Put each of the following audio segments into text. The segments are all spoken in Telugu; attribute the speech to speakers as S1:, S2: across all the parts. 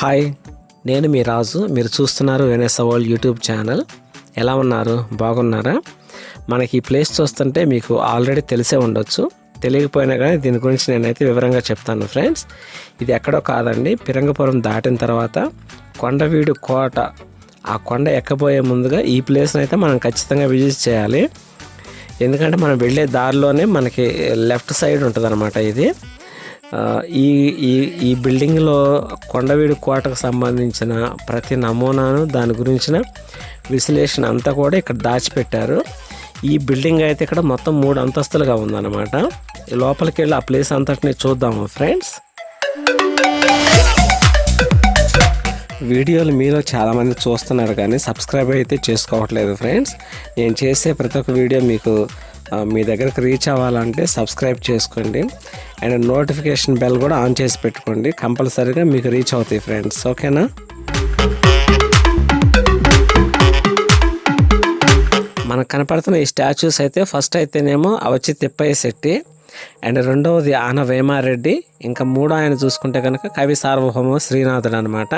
S1: హాయ్, నేను మీ రాజు. మీరు చూస్తున్నారు వెనెసా వరల్డ్ యూట్యూబ్ ఛానల్. ఎలా ఉన్నారు? బాగున్నారా? మనకి ఈ ప్లేస్ చూస్తుంటే మీకు ఆల్రెడీ తెలిసే ఉండొచ్చు. తెలియకపోయినా కానీ దీని గురించి నేనైతే వివరంగా చెప్తాను ఫ్రెండ్స్. ఇది ఎక్కడో కాదండి, పిరంగపురం దాటిన తర్వాత కొండవీడు కోట. ఆ కొండ ఎక్కబోయే ముందుగా ఈ ప్లేస్ని అయితే మనం ఖచ్చితంగా విజిట్ చేయాలి. ఎందుకంటే మనం వెళ్ళే దారిలోనే మనకి లెఫ్ట్ సైడ్ ఉంటుంది అనమాట ఇది. ఈ ఈ ఈ బిల్డింగ్లో కొండవీడు కోటకు సంబంధించిన ప్రతి నమూనాను, దాని గురించిన విశ్లేషణ అంతా కూడా ఇక్కడ దాచిపెట్టారు. ఈ బిల్డింగ్ అయితే ఇక్కడ మొత్తం 3 అంతస్తులుగా ఉందన్నమాట. లోపలికి వెళ్ళి ఆ ప్లేస్ అంతటిని చూద్దాము ఫ్రెండ్స్. వీడియోలు మీలో చాలామంది చూస్తున్నారు కానీ సబ్స్క్రైబ్ అయితే చేసుకోవట్లేదు ఫ్రెండ్స్. నేను చేసే ప్రతి ఒక్క వీడియో మీకు మీ దగ్గరకు రీచ్ అవ్వాలంటే సబ్స్క్రైబ్ చేసుకోండి అండ్ నోటిఫికేషన్ బెల్ కూడా ఆన్ చేసి పెట్టుకోండి. కంపల్సరీగా మీకు రీచ్ అవుతాయి ఫ్రెండ్స్, ఓకేనా? మనకు కనపడుతున్న ఈ స్టాచ్యూస్ అయితే ఫస్ట్ అయితేనేమో అవచ్చి తిప్పయ్య శెట్టి అండ్ రెండవది ఆన వేమారెడ్డి, ఇంకా మూడో ఆయన చూసుకుంటే కనుక కవి సార్వభౌమ శ్రీనాథుడు అనమాట.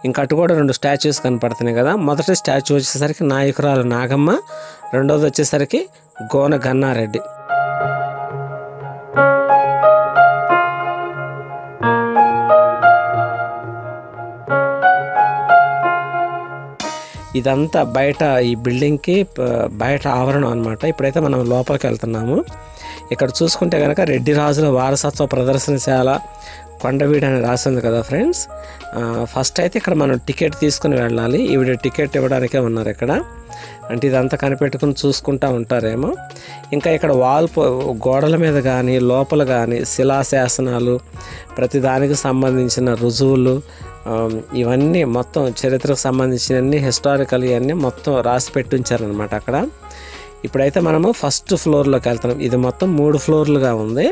S1: ఇంకా అటు కూడా 2 స్టాచ్యూస్ కనపడుతున్నాయి కదా. మొదటి స్టాచ్యూ వచ్చేసరికి నాయకురాలు నాగమ్మ, రెండవది వచ్చేసరికి గోన గన్నారెడ్డి. ఇదంతా బయట, ఈ బిల్డింగ్కి బయట ఆవరణం అనమాట. ఇప్పుడైతే మనం లోపలికి వెళ్తున్నాము. ఇక్కడ చూసుకుంటే కనుక రెడ్డి రాజుల వారసత్వ ప్రదర్శనశాల కొండవీడు అని రాసింది కదా ఫ్రెండ్స్. ఫస్ట్ అయితే ఇక్కడ మనం టికెట్ తీసుకుని వెళ్ళాలి. ఈవిడ టికెట్ ఇవ్వడానికే ఉన్నారు ఇక్కడ. అంటే ఇదంతా కనిపెట్టుకుని చూసుకుంటూ ఉంటారేమో. ఇంకా ఇక్కడ గోడల మీద కానీ లోపల కానీ శిలాశాసనాలు, ప్రతి దానికి సంబంధించిన రుజువులు, ఇవన్నీ మొత్తం చరిత్రకు సంబంధించినవన్నీ, హిస్టారికల్ ఇవన్నీ మొత్తం రాసి పెట్టి ఉంచారనమాట అక్కడ. ఇప్పుడైతే మనము ఫస్ట్ ఫ్లోర్లోకి వెళ్తున్నాం. ఇది మొత్తం 3 ఫ్లోర్లుగా ఉంది.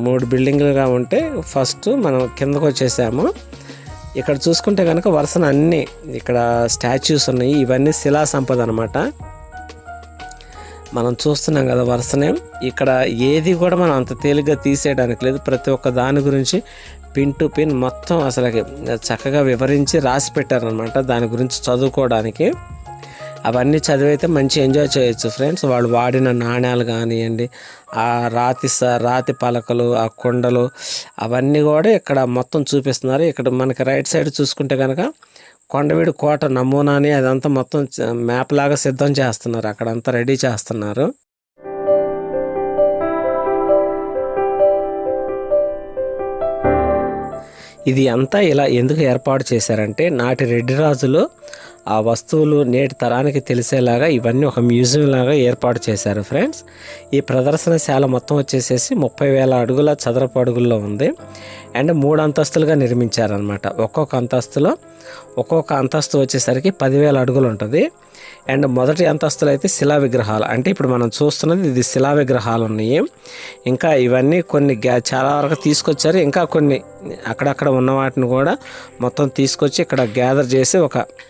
S1: మూడు బిల్డింగ్లుగా ఉంటే ఫస్ట్ మనం కిందకు వచ్చేసాము. ఇక్కడ చూసుకుంటే కనుక వరుసన అన్నీ ఇక్కడ స్టాచ్యూస్ ఉన్నాయి. ఇవన్నీ శిలా సంపద అనమాట. మనం చూస్తున్నాం కదా వరుసనే. ఇక్కడ ఏది కూడా మనం అంత తేలిగ్గా తీసేయడానికి లేదు. ప్రతి ఒక్క దాని గురించి పిన్ టు పిన్ మొత్తం అసలుకి చక్కగా వివరించి రాసి పెట్టారనమాట, దాని గురించి చదువుకోవడానికి. అవన్నీ చదివైతే మంచి ఎంజాయ్ చేయొచ్చు ఫ్రెండ్స్. వాళ్ళు వాడిన నాణ్యాలు కానివ్వండి, ఆ రాతి పలకలు, ఆ కొండలు, అవన్నీ కూడా ఇక్కడ మొత్తం చూపిస్తున్నారు. ఇక్కడ మనకి రైట్ సైడ్ చూసుకుంటే కనుక కొండవీడు కోట నమూనాని అదంతా మొత్తం మ్యాప్ లాగా సిద్ధం చేస్తున్నారు, అక్కడంతా రెడీ చేస్తున్నారు. ఇది అంతా ఇలా ఎందుకు ఏర్పాటు చేశారంటే, నాటి రెడ్డి రాజులు ఆ వస్తువులు నేటి తరానికి తెలిసేలాగా ఇవన్నీ ఒక మ్యూజియం లాగా ఏర్పాటు చేశారు ఫ్రెండ్స్. ఈ ప్రదర్శనశాల మొత్తం వచ్చేసేసి 30,000 అడుగుల చదరపు అడుగుల్లో ఉంది అండ్ 3 అంతస్తులుగా నిర్మించారనమాట. ఒక్కొక్క అంతస్తు వచ్చేసరికి 10,000 అడుగులు ఉంటుంది. అండ్ మొదటి అంతస్తులు అయితే శిలా విగ్రహాలు, అంటే ఇప్పుడు మనం చూస్తున్నది ఇది శిలా విగ్రహాలు ఉన్నాయి. ఇంకా ఇవన్నీ కొన్ని చాలా వరకు తీసుకొచ్చారు. ఇంకా కొన్ని అక్కడక్కడ ఉన్న వాటిని కూడా మొత్తం తీసుకొచ్చి ఇక్కడ గ్యాదర్ చేసి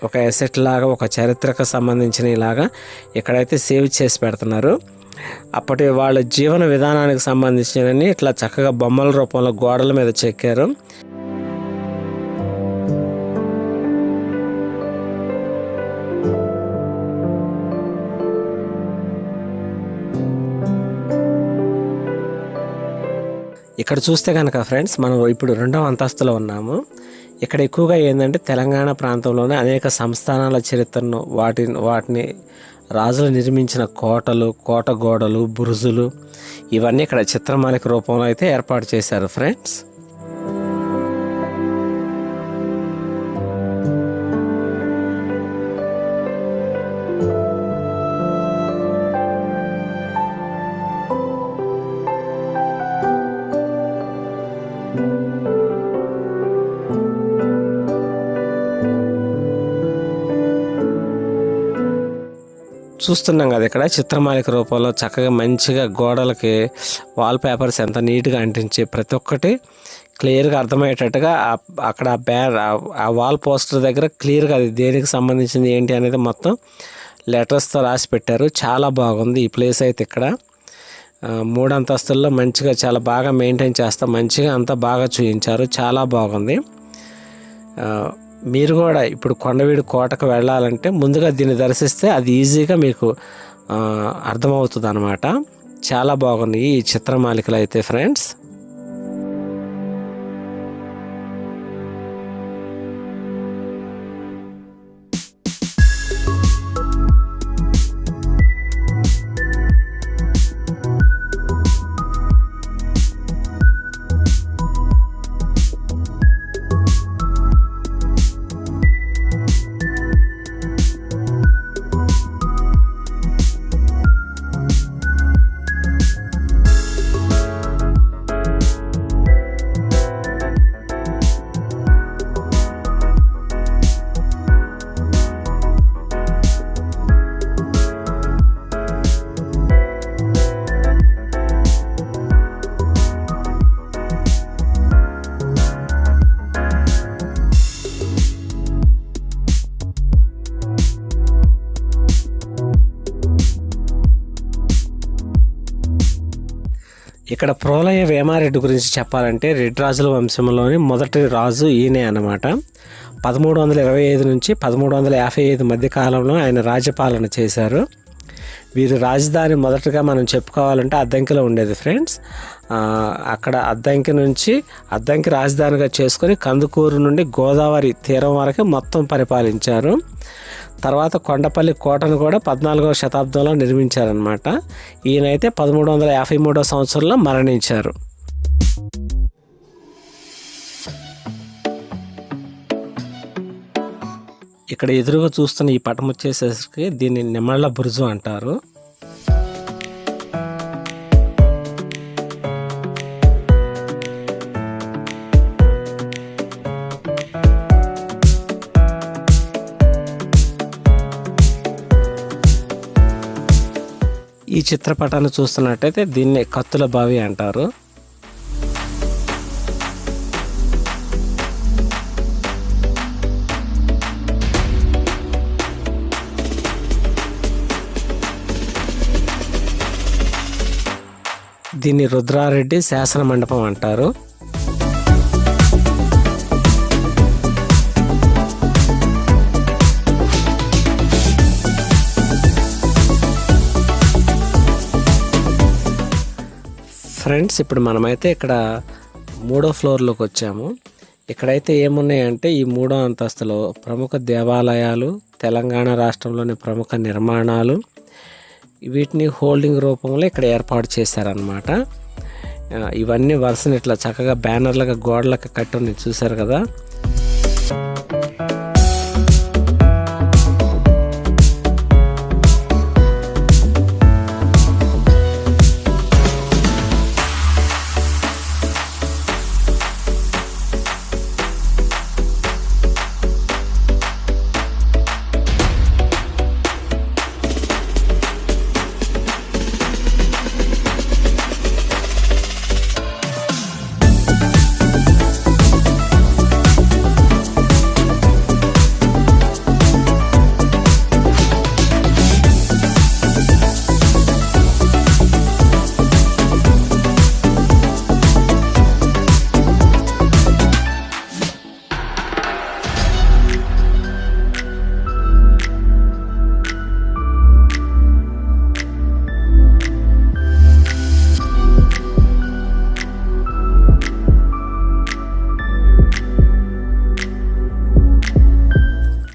S1: ఒక ఎసెట్ లాగా, ఒక చరిత్రకు సంబంధించిన ఇలాగా ఇక్కడైతే సేవ్ చేసి పెడుతున్నారు. అప్పటి వాళ్ళ జీవన విధానానికి సంబంధించినవన్నీ ఇట్లా చక్కగా బొమ్మల రూపంలో గోడల మీద చెక్కారు. ఇక్కడ చూస్తే కనుక ఫ్రెండ్స్, మనం ఇప్పుడు 2వ అంతస్తులో ఉన్నాము. ఇక్కడ ఎక్కువగా ఏంటంటే తెలంగాణ ప్రాంతంలోనే అనేక సంస్థానాల చరిత్రను, వాటిని రాజులు నిర్మించిన కోటలు, కోట గోడలు, బురుజులు, ఇవన్నీ ఇక్కడ చిత్రమాలిక రూపంలో అయితే ఏర్పాటు చేశారు ఫ్రెండ్స్. చూస్తున్నాం కదా ఇక్కడ చిత్రమాలిక రూపంలో చక్కగా మంచిగా గోడలకి వాల్ పేపర్స్ ఎంత నీట్గా అంటించి ప్రతి ఒక్కటి క్లియర్గా అర్థమయ్యేటట్టుగా అక్కడ ఆ వాల్ పోస్టర్ దగ్గర క్లియర్గా అది దేనికి సంబంధించింది ఏంటి అనేది మొత్తం లెటర్స్తో రాసి పెట్టారు. చాలా బాగుంది ఈ ప్లేస్ అయితే. ఇక్కడ 3 అంతస్తుల్లో మంచిగా చాలా బాగా మెయింటైన్ చేస్తా మంచిగా అంతా బాగా చూపించారు. చాలా బాగుంది. మీరు కూడా ఇప్పుడు కొండవీడు కోటకు వెళ్ళాలంటే ముందుగా దీన్ని దర్శిస్తే అది ఈజీగా మీకు అర్థమవుతుంది అన్నమాట. చాలా బాగున్నాయి ఈ చిత్రమాలికలు అయితే ఫ్రెండ్స్. ఇక్కడ ప్రోలయ వేమారెడ్డి గురించి చెప్పాలంటే రెడ్డి రాజుల వంశంలోని మొదటి రాజు ఈయనే అన్నమాట. 1325 నుంచి 1355 మధ్య కాలంలో ఆయన రాజ్యపాలన చేశారు. వీరి రాజధాని మొదటగా మనం చెప్పుకోవాలంటే అద్దంకిలో ఉండేది ఫ్రెండ్స్. అక్కడ అద్దంకి రాజధానిగా చేసుకొని కందుకూరు నుండి గోదావరి తీరం వరకు మొత్తం పరిపాలించారు. తర్వాత కొండపల్లి కోటను కూడా 14వ శతాబ్దంలో నిర్మించారనమాట. ఈయనైతే 1353 సంవత్సరంలో మరణించారు. ఇక్కడ ఎదురుగా చూస్తున్న ఈ పటం వచ్చేసరికి దీన్ని నిమ్మళ్ళ బురుజు అంటారు. ఈ చిత్రపటాన్ని చూస్తున్నట్టయితే దీన్ని కత్తుల బావి అంటారు. దీన్ని రుద్రారెడ్డి శాసన మండపం అంటారు. ఫ్రెండ్స్, ఇప్పుడు మనమైతే ఇక్కడ 3వ ఫ్లోర్లోకి వచ్చాము. ఇక్కడైతే ఏమున్నాయంటే ఈ 3వ అంతస్తులో ప్రముఖ దేవాలయాలు, తెలంగాణ రాష్ట్రంలోని ప్రముఖ నిర్మాణాలు, వీటిని హోల్డింగ్ రూపంలో ఇక్కడ ఏర్పాటు చేశారనమాట. ఇవన్నీ వరుసని ఇట్లా చక్కగా బ్యానర్లుగా గోడలకు కట్టి ఉన్నాయి, చూశారు కదా.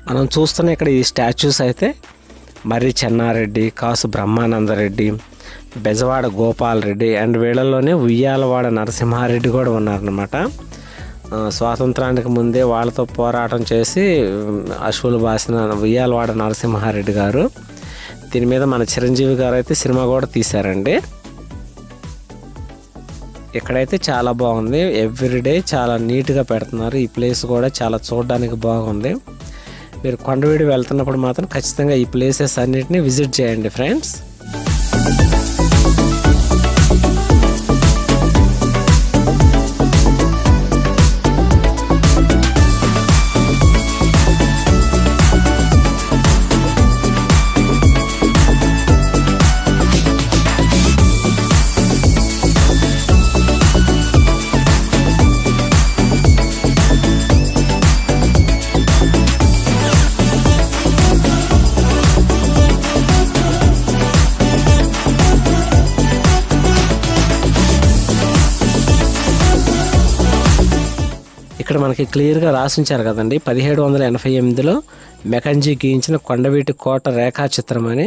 S1: మనం చూస్తున్న ఇక్కడ ఈ స్టాచ్యూస్ అయితే మర్రి చెన్నారెడ్డి, కాసు బ్రహ్మానందరెడ్డి, బెజవాడ గోపాల్ రెడ్డి అండ్ వీళ్ళలోనే ఉయ్యాలవాడ నరసింహారెడ్డి కూడా ఉన్నారనమాట. స్వాతంత్రానికి ముందే వాళ్ళతో పోరాటం చేసి అశ్వులు బాసిన ఉయ్యాలవాడ నరసింహారెడ్డి గారు. దీని మీద మన చిరంజీవి గారు అయితే సినిమా కూడా తీశారండి. ఇక్కడైతే చాలా బాగుంది. ఎవ్రీడే చాలా నీట్గా పెడుతున్నారు. ఈ ప్లేస్ కూడా చాలా చూడడానికి బాగుంది. మీరు కొండవీడు వెళ్తున్నప్పుడు మాత్రం ఖచ్చితంగా ఈ ప్లేసెస్ అన్నిటిని విజిట్ చేయండి ఫ్రెండ్స్. ఇక్కడ మనకి క్లియర్గా రాసించారు కదండి, 1788లో మెకంజీ గీయించిన కొండవీటి కోట రేఖాచిత్రం అని.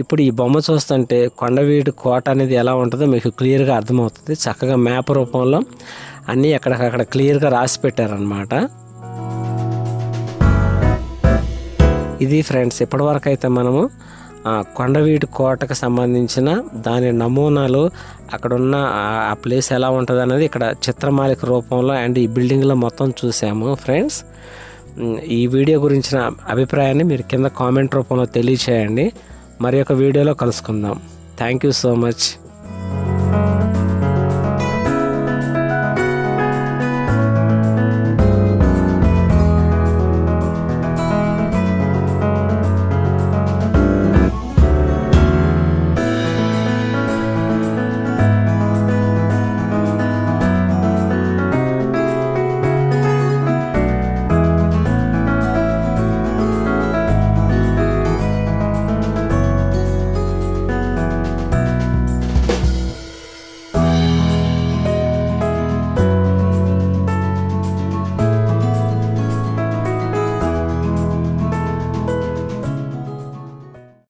S1: ఇప్పుడు ఈ బొమ్మ చూస్తుంటే కొండవీటి కోట అనేది ఎలా ఉంటుందో మీకు క్లియర్గా అర్థమవుతుంది. చక్కగా మ్యాప్ రూపంలో అన్నీ అక్కడ క్లియర్గా రాసి పెట్టారనమాట. ఇది ఫ్రెండ్స్, ఇప్పటివరకు అయితే మనము కొండవీటి కోటకు సంబంధించిన దాని నమూనాలు, అక్కడున్న ఆ ప్లేస్ ఎలా ఉంటుంది అనేది ఇక్కడ చిత్రమాలిక రూపంలో అండ్ ఈ బిల్డింగ్లో మొత్తం చూసాము ఫ్రెండ్స్. ఈ వీడియో గురించిన అభిప్రాయాన్ని మీరు కింద కామెంట్ రూపంలో తెలియచేయండి. మరి ఒక వీడియోలో కలుసుకుందాం. Thank you so much.